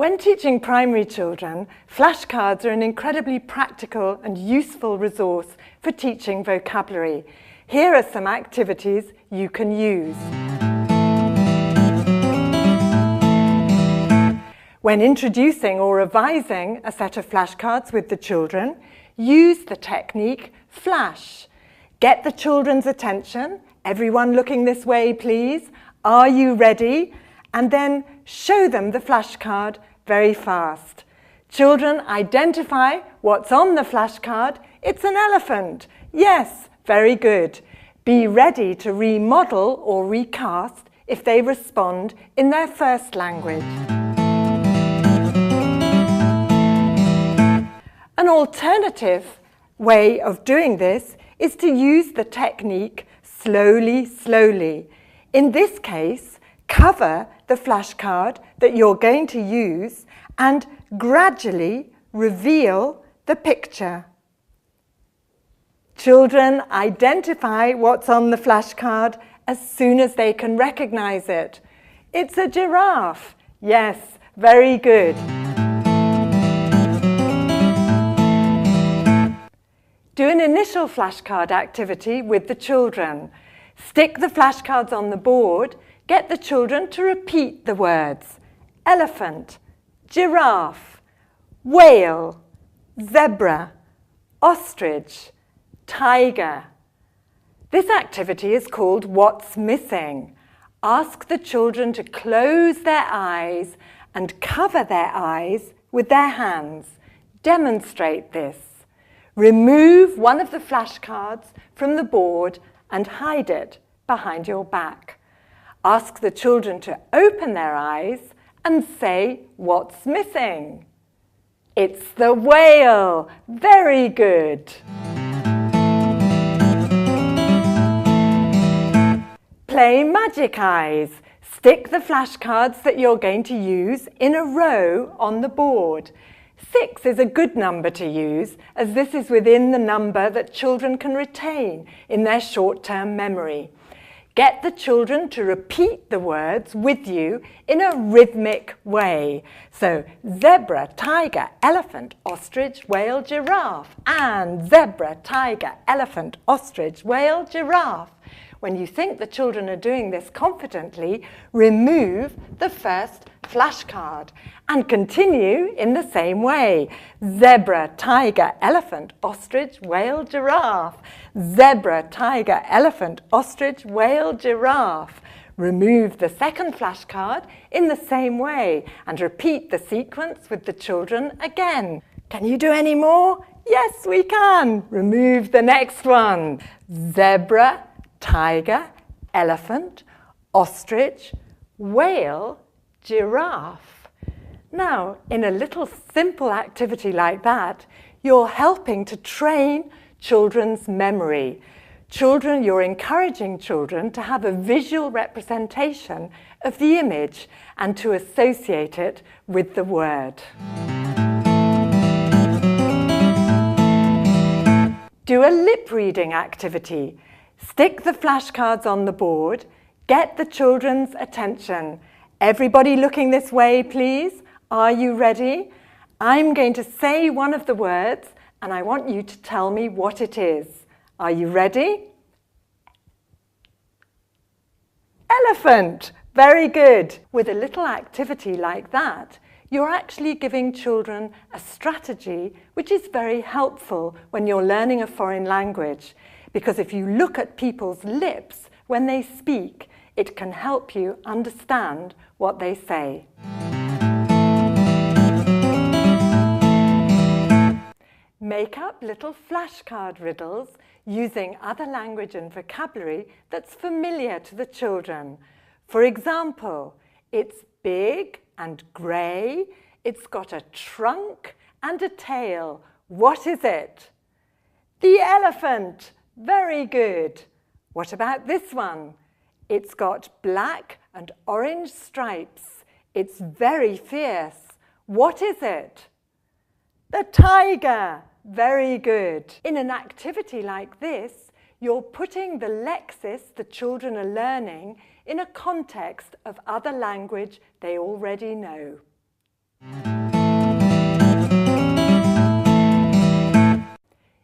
When teaching primary children, flashcards are an incredibly practical and useful resource for teaching vocabulary. Here are some activities you can use. When introducing or revising a set of flashcards with the children, use the technique flash. Get the children's attention. Everyone looking this way, please. Are you ready? And then show them the flashcard very fast. Children, identify what's on the flashcard. It's an elephant. Yes, very good. Be ready to remodel or recast if they respond in their first language. An alternative way of doing this is to use the technique slowly, slowly. In this case, cover the flashcard that you're going to use and gradually reveal the picture. Children, identify what's on the flashcard as soon as they can recognize it. It's a giraffe. Yes, very good. Do an initial flashcard activity with the children. Stick the flashcards on the board. Get the children to repeat the words elephant, giraffe, whale, zebra, ostrich, tiger. This activity is called What's Missing. Ask the children to close their eyes and cover their eyes with their hands. Demonstrate this. Remove one of the flashcards from the board and hide it behind your back. Ask the children to open their eyes and say, what's missing? It's the whale. Very good. Play Magic Eyes. Stick the flashcards that you're going to use in a row on the board. 6 is a good number to use, as this is within the number that children can retain in their short-term memory. Get the children to repeat the words with you in a rhythmic way. So, zebra, tiger, elephant, ostrich, whale, giraffe. And zebra, tiger, elephant, ostrich, whale, giraffe. When you think the children are doing this confidently, remove the first flashcard and continue in the same way. Zebra, tiger, elephant, ostrich, whale, giraffe. Zebra, tiger, elephant, ostrich, whale, giraffe. Remove the second flashcard in the same way and repeat the sequence with the children again. Can you do any more? Yes, we can. Remove the next one. Zebra, tiger, elephant, ostrich, whale, giraffe. Now, in a little simple activity like that, you're helping to train children's memory. You're encouraging children to have a visual representation of the image and to associate it with the word. Do a lip reading activity. Stick the flashcards on the board. Get the children's attention. Everybody looking this way, please. Are you ready? I'm going to say one of the words and I want you to tell me what it is. Are you ready? Elephant. Very good. With a little activity like that, you're actually giving children a strategy which is very helpful when you're learning a foreign language. Because if you look at people's lips when they speak, it can help you understand what they say. Make up little flashcard riddles using other language and vocabulary that's familiar to the children. For example, it's big and grey, it's got a trunk and a tail. What is it? The elephant. Very good. What about this one? It's got black and orange stripes. It's very fierce. What is it? The tiger. Very good. In an activity like this, you're putting the lexis the children are learning in a context of other language they already know.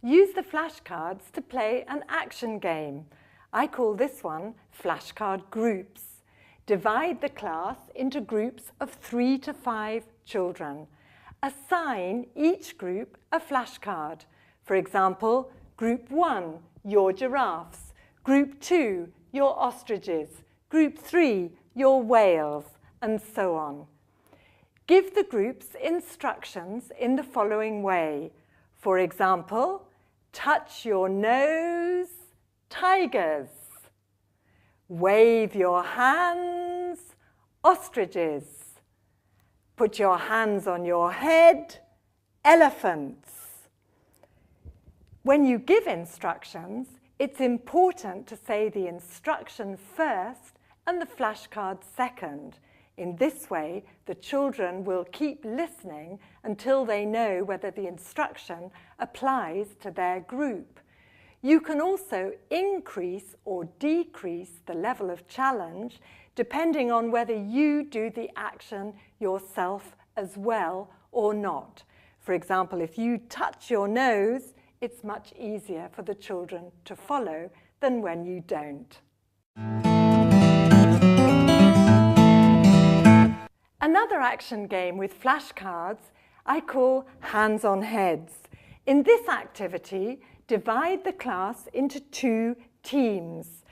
Use the flashcards to play an action game. I call this one flashcard groups. Divide the class into groups of 3 to 5 children. Assign each group a flashcard. For example, Group 1, your giraffes. Group 2, your ostriches. Group 3, your whales, and so on. Give the groups instructions in the following way. For example, touch your nose, tigers. Wave your hands, ostriches. Put your hands on your head, elephants. When you give instructions, it's important to say the instruction first and the flashcard second. In this way, the children will keep listening until they know whether the instruction applies to their group. You can also increase or decrease the level of challenge depending on whether you do the action yourself as well or not. For example, if you touch your nose, it's much easier for the children to follow than when you don't. Another action game with flashcards I call Hands on Heads. In this activity, divide the class into 2 teams.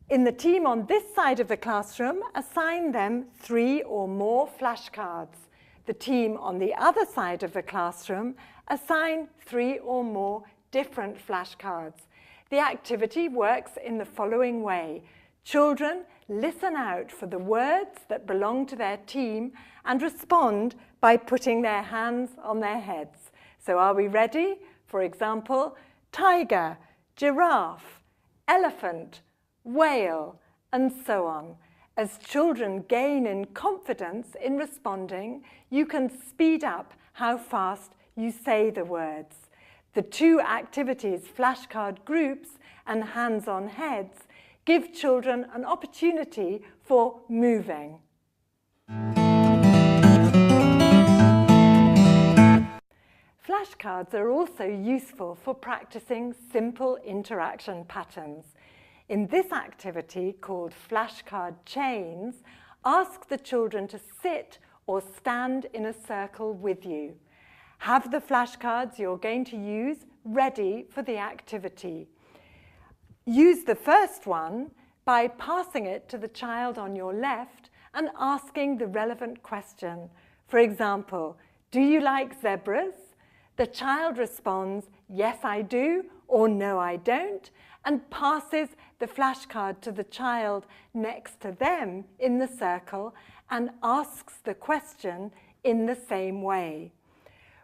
In the team on this side of the classroom, assign them 3 or more flashcards. The team on the other side of the classroom, assign 3 or more different flashcards. The activity works in the following way. Children listen out for the words that belong to their team and respond by putting their hands on their heads. So are we ready? For example, tiger, giraffe, elephant, whale, and so on. As children gain in confidence in responding, you can speed up how fast you say the words. The 2 activities, flashcard groups and hands on heads, give children an opportunity for moving. Flashcards are also useful for practicing simple interaction patterns. In this activity, called flashcard chains, ask the children to sit or stand in a circle with you. Have the flashcards you're going to use ready for the activity. Use the first one by passing it to the child on your left and asking the relevant question. For example, do you like zebras? The child responds, yes, I do, or no, I don't, and passes the flashcard to the child next to them in the circle and asks the question in the same way.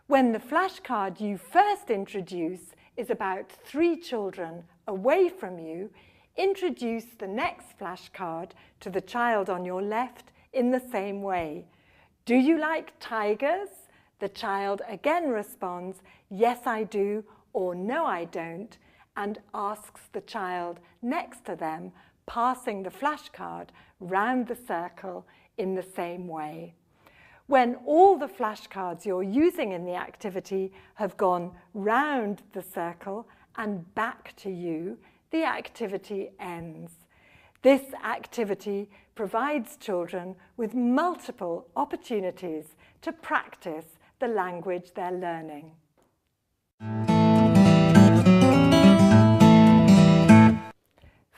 When the flashcard you first introduce is about 3 children away from you, introduce the next flashcard to the child on your left in the same way. Do you like tigers? The child again responds, yes, I do, or no, I don't, and asks the child next to them, passing the flashcard round the circle in the same way. When all the flashcards you're using in the activity have gone round the circle and back to you, the activity ends. This activity provides children with multiple opportunities to practice the language they're learning.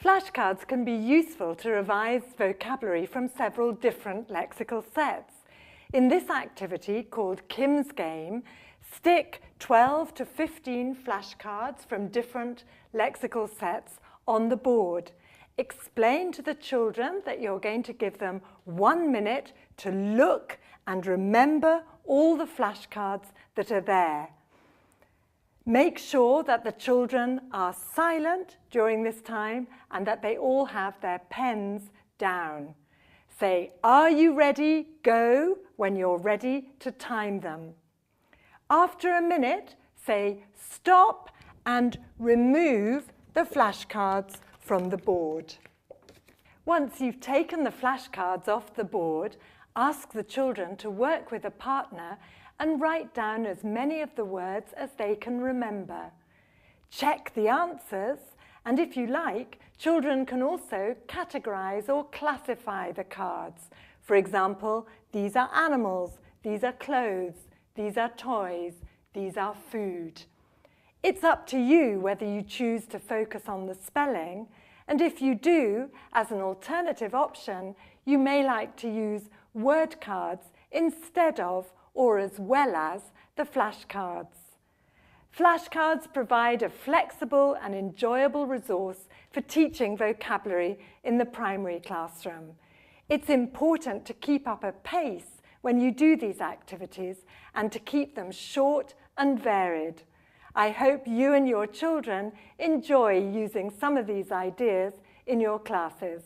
Flashcards can be useful to revise vocabulary from several different lexical sets. In this activity, called Kim's Game, stick 12 to 15 flashcards from different lexical sets on the board. Explain to the children that you're going to give them 1 minute to look and remember all the flashcards that are there. Make sure that the children are silent during this time and that they all have their pens down. Say, are you ready? Go when you're ready to time them. After a minute, say stop and remove the flashcards from the board. Once you've taken the flashcards off the board, Ask the children to work with a partner and write down as many of the words as they can remember. Check the answers, and if you like, children can also categorize or classify the cards. For example, these are animals, these are clothes, these are toys, these are food. It's up to you whether you choose to focus on the spelling, and if you do, as an alternative option, you may like to use word cards instead of or as well as the flashcards. Flashcards provide a flexible and enjoyable resource for teaching vocabulary in the primary classroom. It's important to keep up a pace when you do these activities and to keep them short and varied. I hope you and your children enjoy using some of these ideas in your classes.